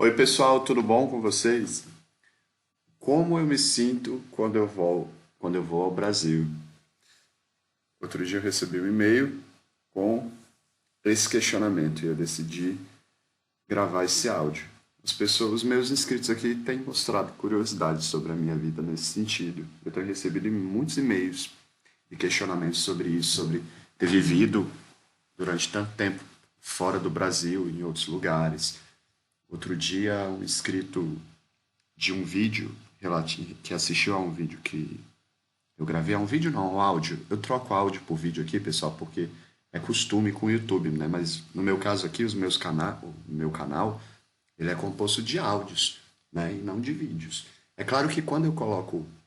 Oi, pessoal, tudo bom com vocês? Como eu me sinto quando eu vou ao Brasil? Outro dia eu recebi um e-mail com esse questionamento e eu decidi gravar esse áudio. Os meus inscritos aqui têm mostrado curiosidade sobre a minha vida nesse sentido. Eu tenho recebido muitos e-mails e questionamentos sobre isso, sobre ter vivido durante tanto tempo fora do Brasil, em outros lugares. Outro dia, um inscrito de um vídeo que assistiu a um vídeo que eu gravei, a um vídeo não, um áudio. Eu troco áudio por vídeo aqui, pessoal, porque é costume com o YouTube, né? Mas no meu caso aqui, o meu canal, ele é composto de áudios, né? E não de vídeos. É claro que quando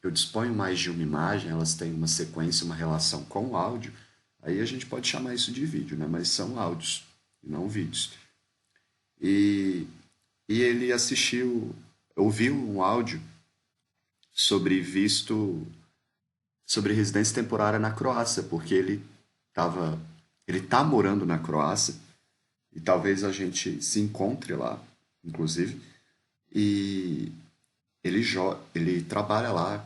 eu disponho mais de uma imagem, elas têm uma sequência, uma relação com o áudio, aí a gente pode chamar isso de vídeo, né? Mas são áudios, e não vídeos. E, e ele ouviu um áudio sobre visto, sobre residência temporária na Croácia, porque tava, ele tá morando na Croácia e talvez a gente se encontre lá, inclusive, e ele trabalha lá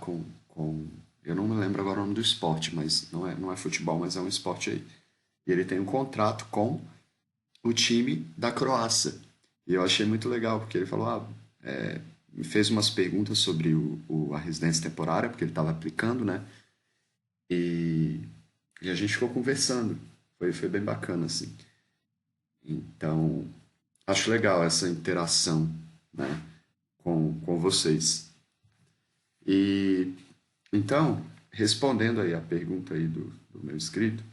eu não me lembro agora o nome do esporte, mas não é futebol, mas é um esporte aí. E ele tem um contrato com o time da Croácia. E eu achei muito legal, porque ele falou, me fez umas perguntas sobre a residência temporária, porque ele estava aplicando, né? E, e a gente ficou conversando. Foi bem bacana, assim. Então, acho legal essa interação, né, com vocês. E então, respondendo aí a pergunta aí do meu inscrito,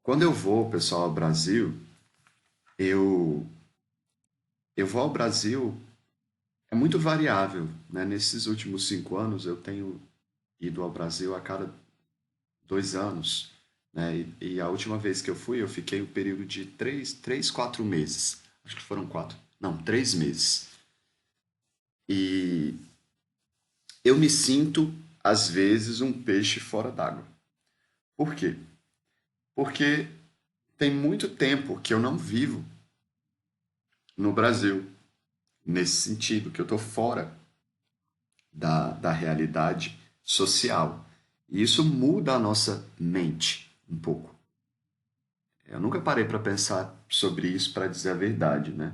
quando eu vou, pessoal, ao Brasil, eu, eu vou ao Brasil, é muito variável, né? Nesses últimos 5 anos eu tenho ido ao Brasil a cada 2 anos, né? E a última vez que eu fui, eu fiquei um período de 4 meses. Acho que foram 4. Não, 3 meses. E eu me sinto, às vezes, um peixe fora d'água. Por quê? Porque tem muito tempo que eu não vivo no Brasil, nesse sentido, que eu estou fora da realidade social. E isso muda a nossa mente um pouco. Eu nunca parei para pensar sobre isso, para dizer a verdade, né?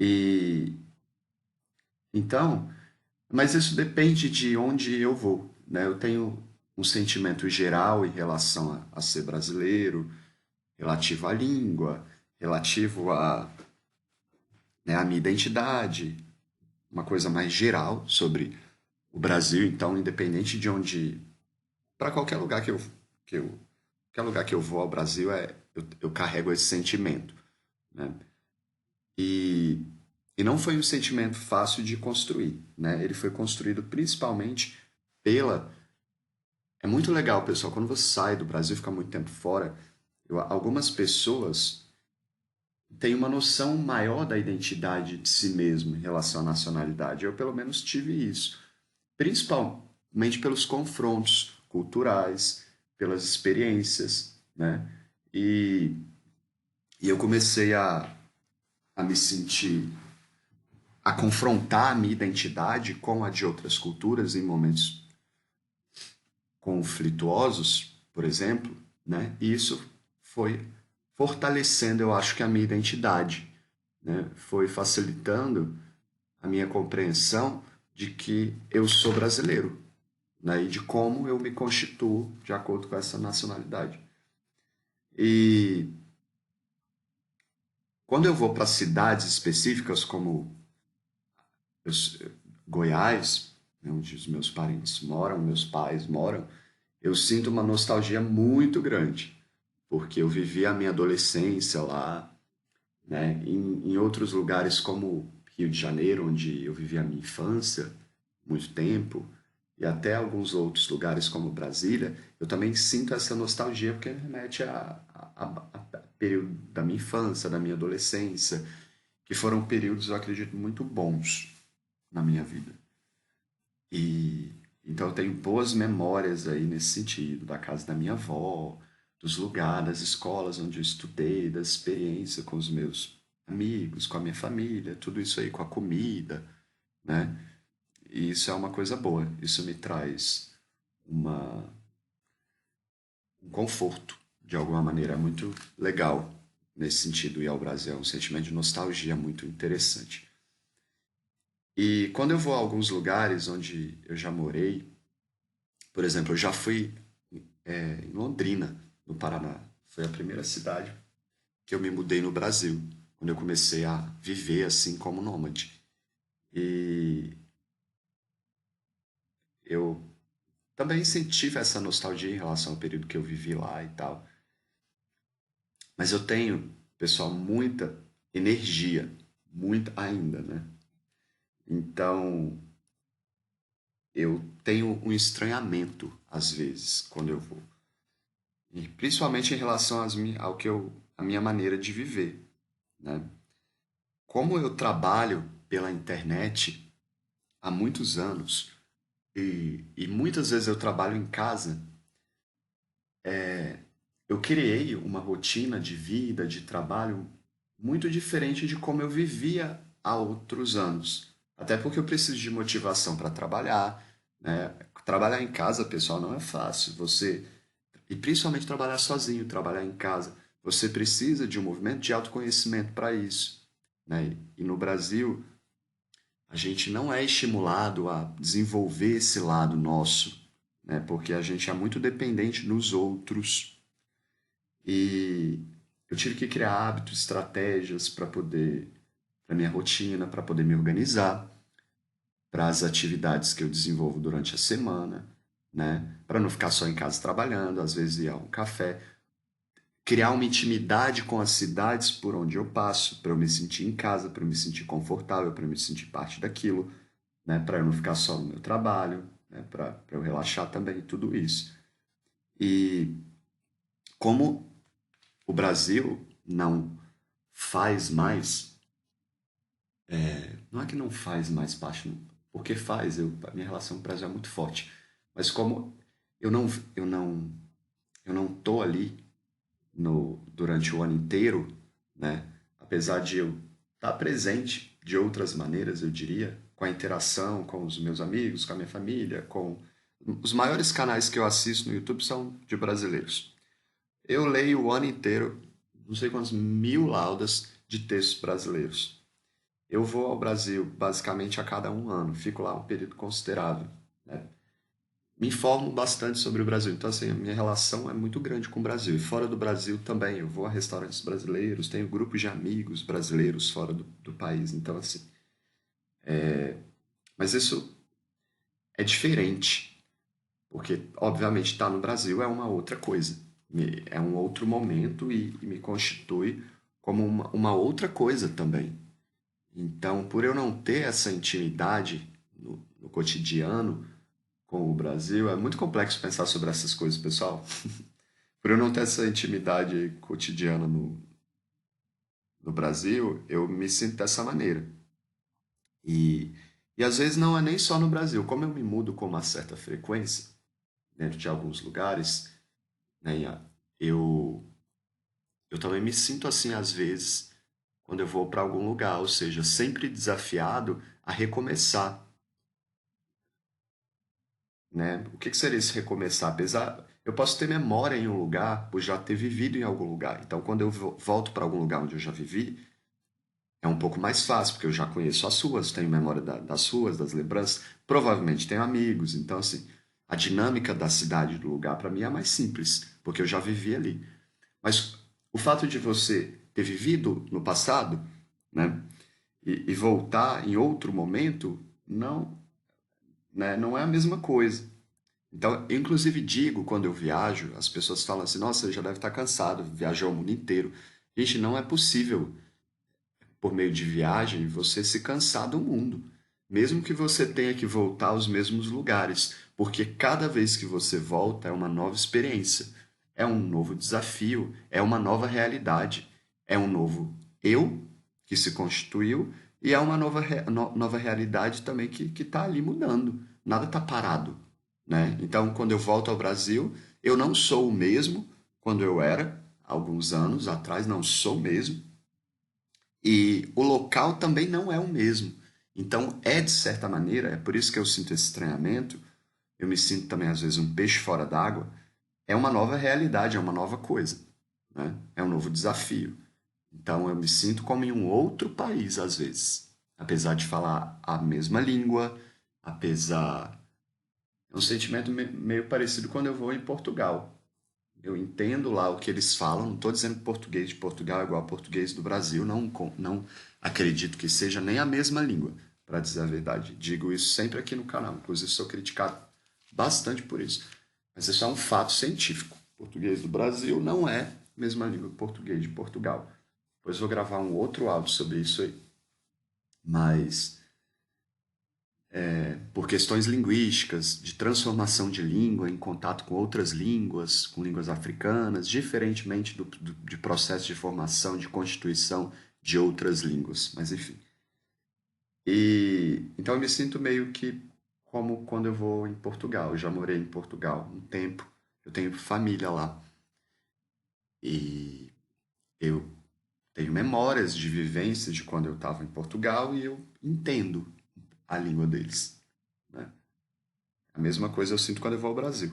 E então, mas isso depende de onde eu vou, né? Eu tenho um sentimento geral em relação a ser brasileiro, relativo à língua, relativo né, à minha identidade, uma coisa mais geral sobre o Brasil. Então, independente de onde, para qualquer lugar que eu, qualquer lugar que eu vou ao Brasil, eu carrego esse sentimento, né? E, e não foi um sentimento fácil de construir, né? Ele foi construído principalmente pela. É muito legal, pessoal, quando você sai do Brasil, fica muito tempo fora, algumas pessoas têm uma noção maior da identidade de si mesmo em relação à nacionalidade. Eu, pelo menos, tive isso, principalmente pelos confrontos culturais, pelas experiências, né? E, e eu comecei a me sentir a confrontar a minha identidade com a de outras culturas em momentos conflituosos, por exemplo, né? E isso foi fortalecendo, eu acho que a minha identidade, né? Foi facilitando a minha compreensão de que eu sou brasileiro, né? E de como eu me constituo de acordo com essa nacionalidade. E quando eu vou para cidades específicas como eu- Goiás, né, onde os meus parentes moram, meus pais moram, eu sinto uma nostalgia muito grande, porque eu vivi a minha adolescência lá, né, em outros lugares como Rio de Janeiro, onde eu vivi a minha infância, muito tempo, e até alguns outros lugares como Brasília, eu também sinto essa nostalgia porque me remete a período da minha infância, da minha adolescência, que foram períodos, eu acredito, muito bons na minha vida. E então eu tenho boas memórias aí nesse sentido, da casa da minha avó, dos lugares, das escolas onde eu estudei, da experiência com os meus. amigos, com a minha família, tudo isso aí, com a comida, né? E isso é uma coisa boa. Isso me traz uma, um conforto, de alguma maneira. É muito legal nesse sentido ir ao Brasil. É um sentimento de nostalgia muito interessante. E quando eu vou a alguns lugares onde eu já morei, por exemplo, eu já fui em Londrina, no Paraná. Foi a primeira cidade que eu me mudei no Brasil, quando eu comecei a viver assim como nômade. E eu também senti essa nostalgia em relação ao período que eu vivi lá e tal. Mas eu tenho, pessoal, muita energia, muita ainda, né? Então, eu tenho um estranhamento às vezes quando eu vou, e principalmente em relação ao que a minha maneira de viver, né? Como eu trabalho pela internet há muitos anos e muitas vezes eu trabalho em casa, eu criei uma rotina de vida, de trabalho muito diferente de como eu vivia há outros anos. Até porque eu preciso de motivação para trabalhar, né? Trabalhar em casa, pessoal, não é fácil. E principalmente trabalhar sozinho, trabalhar em casa, você precisa de um movimento de autoconhecimento para isso, né? E no Brasil, a gente não é estimulado a desenvolver esse lado nosso, né? Porque a gente é muito dependente dos outros e eu tive que criar hábitos, estratégias para minha rotina, para poder me organizar, para as atividades que eu desenvolvo durante a semana, né? Para não ficar só em casa trabalhando, às vezes ir a um café, criar uma intimidade com as cidades por onde eu passo, para eu me sentir em casa, para eu me sentir confortável, para eu me sentir parte daquilo, né? Para eu não ficar só no meu trabalho, né? Para eu relaxar também, tudo isso. E como o Brasil não faz mais, não é que não faz mais parte, porque faz, a minha relação com o Brasil é muito forte, mas como eu não, eu não, eu não tô ali no, durante o ano inteiro, né? Apesar de eu estar presente de outras maneiras, eu diria, com a interação com os meus amigos, com a minha família, com os maiores canais que eu assisto no YouTube são de brasileiros. Eu leio o ano inteiro, não sei quantas mil laudas de textos brasileiros. Eu vou ao Brasil basicamente a cada um ano, fico lá um período considerável, né? Me informo bastante sobre o Brasil. Então, assim, a minha relação é muito grande com o Brasil. E fora do Brasil também. Eu vou a restaurantes brasileiros, tenho grupos de amigos brasileiros fora do país. Então, assim. Mas isso é diferente. Porque, obviamente, estar no Brasil é uma outra coisa. É um outro momento e me constitui como uma outra coisa também. Então, por eu não ter essa intimidade no cotidiano com o Brasil, é muito complexo pensar sobre essas coisas, pessoal. Por eu não ter essa intimidade cotidiana no Brasil, eu me sinto dessa maneira. E, e às vezes não é nem só no Brasil. Como eu me mudo com uma certa frequência dentro de alguns lugares, né, eu, eu também me sinto assim às vezes quando eu vou para algum lugar, ou seja, sempre desafiado a recomeçar, né? O que que seria esse recomeçar? Apesar, eu posso ter memória em um lugar por já ter vivido em algum lugar. Então, quando eu volto para algum lugar onde eu já vivi, é um pouco mais fácil, porque eu já conheço as suas, tenho memória das suas, das lembranças, provavelmente tenho amigos. Então, assim, a dinâmica da cidade, do lugar, para mim é mais simples, porque eu já vivi ali. Mas o fato de você ter vivido no passado, né, e voltar em outro momento, não, né, não é a mesma coisa. Então, eu inclusive digo quando eu viajo, as pessoas falam assim: nossa, você já deve estar cansado, viajou o mundo inteiro. Gente, não é possível por meio de viagem, você se cansar do mundo, mesmo que você tenha que voltar aos mesmos lugares, porque cada vez que você volta é uma nova experiência, é um novo desafio, é uma nova realidade, é um novo eu que se constituiu e é uma nova realidade também que está ali mudando. Nada está parado, né? Então, quando eu volto ao Brasil, eu não sou o mesmo quando eu era, há alguns anos atrás, não sou mesmo. E o local também não é o mesmo. Então, é de certa maneira, é por isso que eu sinto esse estranhamento, eu me sinto também às vezes um peixe fora d'água, é uma nova realidade, é uma nova coisa, né? É um novo desafio. Então, eu me sinto como em um outro país às vezes, apesar de falar a mesma língua, apesar... É um sentimento meio parecido quando eu vou em Portugal. Eu entendo lá o que eles falam, não estou dizendo que português de Portugal é igual ao português do Brasil, não acredito que seja nem a mesma língua, para dizer a verdade. Digo isso sempre aqui no canal, inclusive sou criticado bastante por isso. Mas isso é um fato científico. O português do Brasil não é a mesma língua que o português de Portugal. Depois vou gravar um outro áudio sobre isso aí. Mas por questões linguísticas, de transformação de língua em contato com outras línguas, com línguas africanas, diferentemente de processo de formação, de constituição de outras línguas. Mas enfim. E então eu me sinto meio que como quando eu vou em Portugal. Eu já morei em Portugal um tempo, eu tenho família lá. E eu tenho memórias de vivências de quando eu estava em Portugal e eu entendo a língua deles, né? A mesma coisa eu sinto quando eu vou ao Brasil.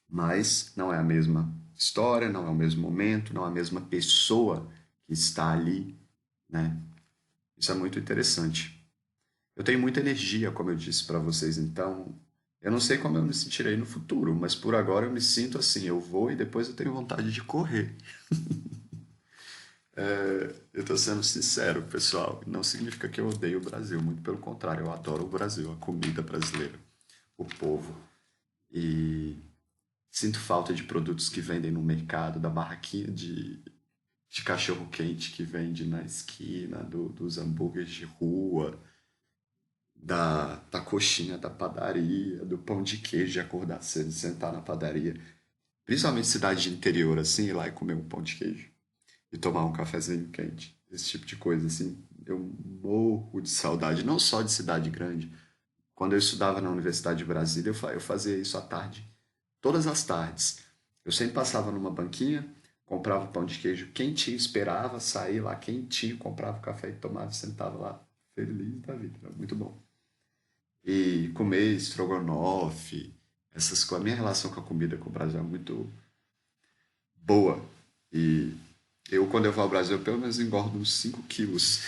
Mas não é a mesma história, não é o mesmo momento, não é a mesma pessoa que está ali, né? Isso é muito interessante. Eu tenho muita energia, como eu disse para vocês, então eu não sei como eu me sentirei no futuro, mas por agora eu me sinto assim, eu vou e depois eu tenho vontade de correr. Eu estou sendo sincero, pessoal, não significa que eu odeio o Brasil, muito pelo contrário, eu adoro o Brasil, a comida brasileira, o povo. E sinto falta de produtos que vendem no mercado, da barraquinha de cachorro-quente que vende na esquina, dos hambúrgueres de rua, da coxinha da padaria, do pão de queijo de acordar cedo, e sentar na padaria. Principalmente cidade de interior, assim, ir lá e comer um pão de queijo e tomar um cafezinho quente. Esse tipo de coisa, assim. Eu morro de saudade, não só de cidade grande. Quando eu estudava na Universidade de Brasília, eu fazia isso à tarde. Todas as tardes. Eu sempre passava numa banquinha, comprava pão de queijo quentinho, esperava sair lá quentinho, comprava o café e tomava e sentava lá, feliz da vida. Era muito bom. E comer estrogonofe, essas coisas. A minha relação com a comida com o Brasil é muito boa. E eu, quando eu vou ao Brasil, eu pelo menos engordo uns 5 quilos.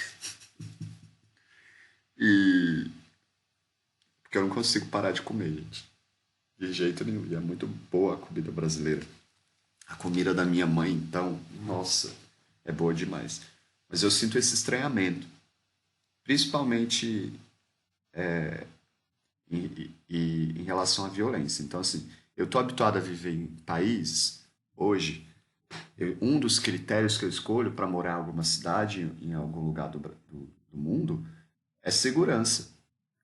E porque eu não consigo parar de comer, gente. De jeito nenhum. E é muito boa a comida brasileira. A comida da minha mãe, então, nossa, é boa demais. Mas eu sinto esse estranhamento, principalmente em relação à violência. Então, assim, eu estou habituado a viver em países, hoje, um dos critérios que eu escolho para morar em alguma cidade, em algum lugar do mundo, é segurança.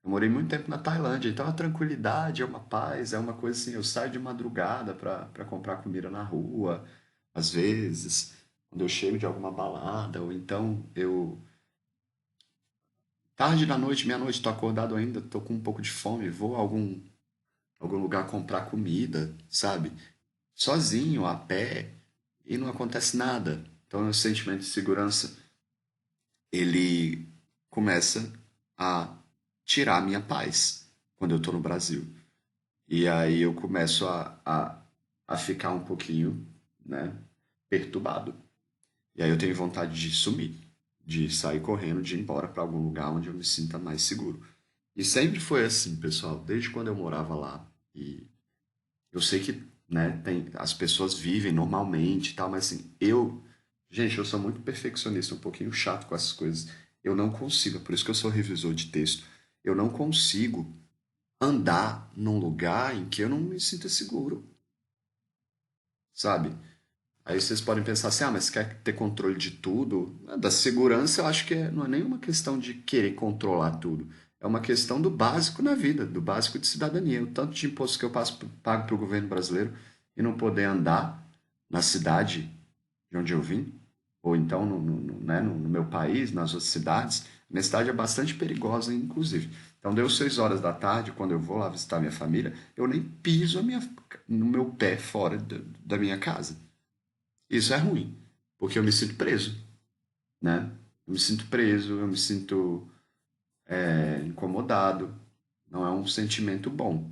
Eu morei muito tempo na Tailândia, então a tranquilidade é uma paz, é uma coisa assim. Eu saio de madrugada para comprar comida na rua, às vezes, quando eu chego de alguma balada, ou então eu. Tarde da noite, meia-noite, tô acordado ainda, tô com um pouco de fome, vou a algum lugar comprar comida, sabe? Sozinho, a pé, e não acontece nada. Então, o sentimento de segurança, ele começa a tirar a minha paz quando eu estou no Brasil. E aí eu começo a ficar um pouquinho, né, perturbado. E aí eu tenho vontade de sumir, de sair correndo, de ir embora para algum lugar onde eu me sinta mais seguro. E sempre foi assim, pessoal, desde quando eu morava lá. E eu sei que, né, as pessoas vivem normalmente e tal, mas assim, gente, eu sou muito perfeccionista, um pouquinho chato com essas coisas. Eu não consigo, é por isso que eu sou revisor de texto. Eu não consigo andar num lugar em que eu não me sinta seguro, sabe? Aí vocês podem pensar assim, ah, mas quer ter controle de tudo? Da segurança, eu acho que não é nenhuma questão de querer controlar tudo. É uma questão do básico na vida, do básico de cidadania. O tanto de imposto que eu pago para o governo brasileiro e não poder andar na cidade de onde eu vim, ou então né, no meu país, nas outras cidades. Minha cidade é bastante perigosa, inclusive. Então, deu 6 horas da tarde, quando eu vou lá visitar minha família, eu nem piso no meu pé fora da minha casa. Isso é ruim, porque eu me sinto preso, né? Eu me sinto preso, eu me sinto incomodado. Não é um sentimento bom,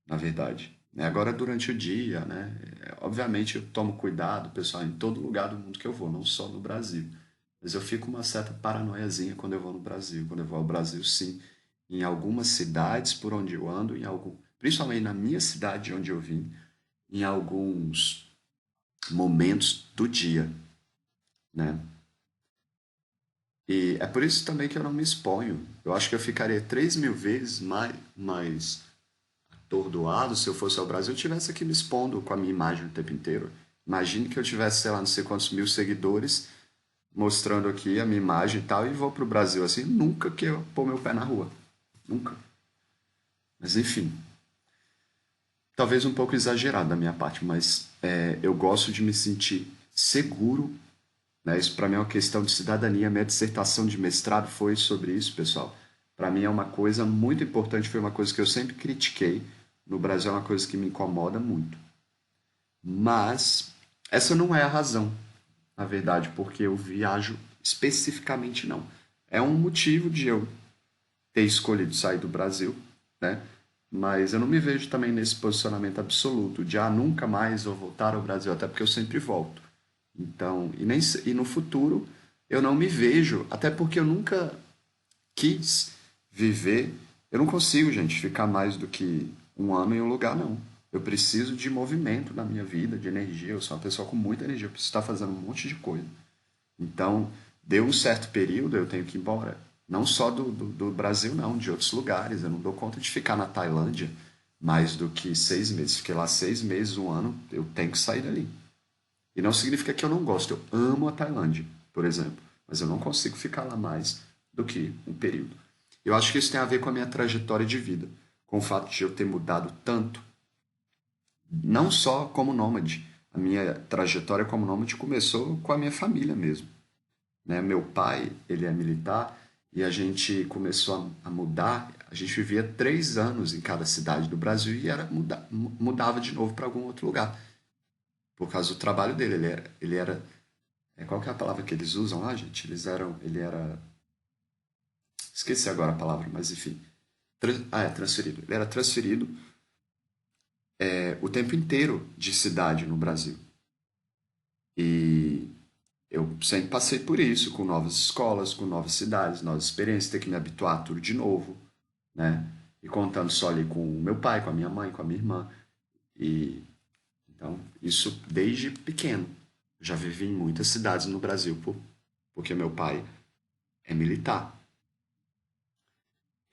na verdade. Né? Agora, durante o dia, né? Obviamente eu tomo cuidado, pessoal, em todo lugar do mundo que eu vou, não só no Brasil. Mas eu fico uma certa paranoiazinha quando eu vou no Brasil. Quando eu vou ao Brasil, sim, em algumas cidades por onde eu ando, principalmente na minha cidade onde eu vim, em alguns momentos do dia, né? E é por isso também que eu não me exponho. Eu acho que eu ficaria 3.000 vezes mais atordoado se eu fosse ao Brasil e tivesse aqui me expondo com a minha imagem o tempo inteiro. Imagine que eu tivesse, sei lá, não sei quantos mil seguidores mostrando aqui a minha imagem e tal, e vou pro Brasil assim, nunca que eu pôr meu pé na rua. Nunca. Mas enfim, talvez um pouco exagerado da minha parte, mas eu gosto de me sentir seguro, né? Isso para mim é uma questão de cidadania. Minha dissertação de mestrado foi sobre isso, pessoal. Para mim é uma coisa muito importante, foi uma coisa que eu sempre critiquei. No Brasil é uma coisa que me incomoda muito. Mas essa não é a razão, na verdade, porque eu viajo especificamente não. É um motivo de eu ter escolhido sair do Brasil, né? Mas eu não me vejo também nesse posicionamento absoluto de nunca mais vou voltar ao Brasil, até porque eu sempre volto. Então, e no futuro eu não me vejo, até porque eu nunca quis viver. Eu não consigo, gente, ficar mais do que um ano em um lugar, não. Eu preciso de movimento na minha vida, de energia. Eu sou uma pessoa com muita energia, eu preciso estar fazendo um monte de coisa. Então, deu um certo período, eu tenho que ir embora. Não só do Brasil, não, de outros lugares. Eu não dou conta de ficar na Tailândia mais do que 6 meses. Fiquei lá 6 meses, um ano, eu tenho que sair dali. E não significa que eu não gosto. Eu amo a Tailândia, por exemplo. Mas eu não consigo ficar lá mais do que um período. Eu acho que isso tem a ver com a minha trajetória de vida. Com o fato de eu ter mudado tanto. Não só como nômade. A minha trajetória como nômade começou com a minha família mesmo, né? Meu pai, ele é militar e a gente começou a mudar. A gente vivia 3 anos em cada cidade do Brasil e mudava de novo para algum outro lugar. Por causa do trabalho dele. Qual que é a palavra que eles usam lá, gente? Ele era, esqueci agora a palavra, mas enfim. Transferido. Ele era transferido o tempo inteiro de cidade no Brasil. E eu sempre passei por isso, com novas escolas, com novas cidades, novas experiências, ter que me habituar a tudo de novo, né? E contando só ali com o meu pai, com a minha mãe, com a minha irmã. E então, isso desde pequeno. Já vivi em muitas cidades no Brasil, porque meu pai é militar.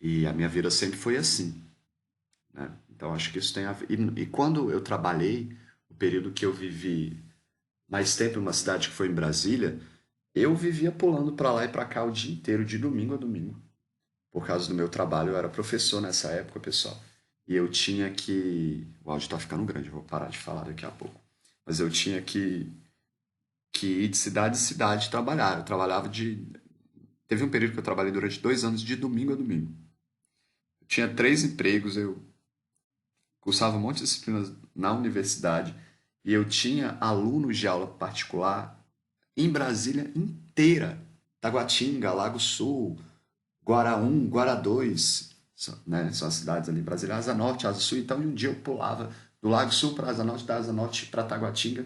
E a minha vida sempre foi assim, né? Então, acho que isso tem a ver. E quando eu trabalhei, o período que eu vivi mais tempo em uma cidade que foi em Brasília, eu vivia pulando para lá e para cá o dia inteiro, de domingo a domingo. Por causa do meu trabalho, eu era professor nessa época, pessoal. E eu tinha que. O áudio tá ficando grande, eu vou parar de falar daqui a pouco. Mas eu tinha que ir de cidade em cidade trabalhar. Eu trabalhava de. Teve um período que eu trabalhei durante 2 anos, de domingo a domingo. Eu tinha 3 empregos, eu cursava um monte de disciplinas na universidade. E eu tinha alunos de aula particular em Brasília inteira. Taguatinga, Lago Sul, Guará 1, Guará 2, né? São as cidades ali, Brasília, Asa Norte, Asa Sul. Então, um dia eu pulava do Lago Sul para Asa Norte, da Asa Norte para Taguatinga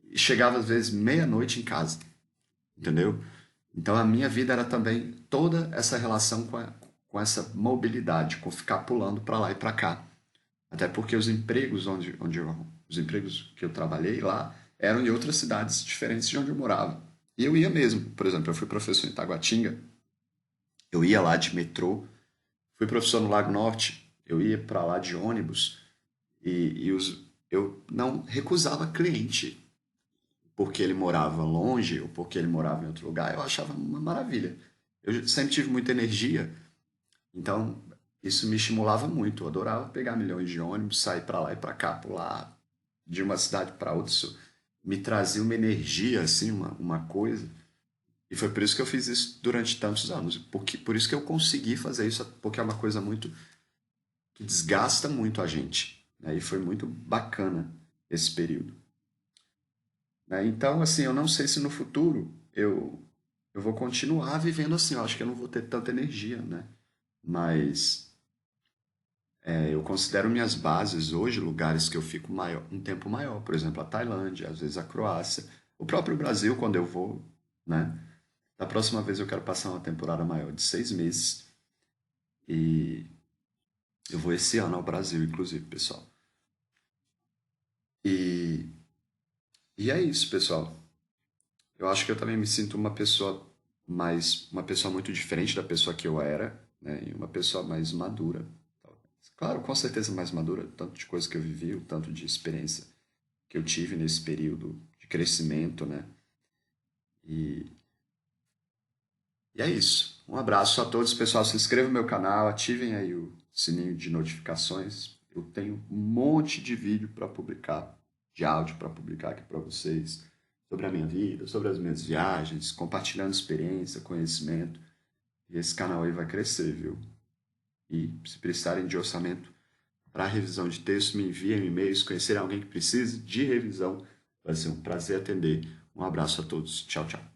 e chegava às vezes meia-noite em casa, entendeu? Então, a minha vida era também toda essa relação com essa mobilidade, com ficar pulando para lá e para cá. Até porque os empregos os empregos que eu trabalhei lá eram em outras cidades diferentes de onde eu morava. E eu ia mesmo. Por exemplo, eu fui professor em Taguatinga, eu ia lá de metrô. Fui professor no Lago Norte, eu ia para lá de ônibus eu não recusava cliente porque ele morava longe ou porque ele morava em outro lugar. Eu achava uma maravilha. Eu sempre tive muita energia, então isso me estimulava muito. Eu adorava pegar milhões de ônibus, sair para lá e para cá, pular de uma cidade para outra. Isso me trazia uma energia, assim, uma coisa. E foi por isso que eu fiz isso durante tantos anos. Por isso que eu consegui fazer isso, porque é uma coisa muito que desgasta muito a gente, né? E foi muito bacana esse período, né? Então, assim, eu não sei se no futuro eu vou continuar vivendo assim. Eu acho que eu não vou ter tanta energia, né? Mas eu considero minhas bases hoje lugares que eu fico um tempo maior. Por exemplo, a Tailândia, às vezes a Croácia, o próprio Brasil, quando eu vou, né? Da próxima vez eu quero passar uma temporada maior de 6 meses. E eu vou esse ano ao Brasil, inclusive, pessoal. E, e é isso, pessoal. Eu acho que eu também me sinto uma pessoa muito diferente da pessoa que eu era, né? E uma pessoa mais madura. Claro, com certeza mais madura, tanto de coisa que eu vivi, o tanto de experiência que eu tive nesse período de crescimento, né? E, e é isso. Um abraço a todos, pessoal. Se inscrevam no meu canal, ativem aí o sininho de notificações. Eu tenho um monte de vídeo para publicar, de áudio para publicar aqui para vocês, sobre a minha vida, sobre as minhas viagens, compartilhando experiência, conhecimento. E esse canal aí vai crescer, viu? E se precisarem de orçamento para revisão de texto, me enviem e-mails, conhecer alguém que precise de revisão. Vai ser um prazer atender. Um abraço a todos. Tchau, tchau.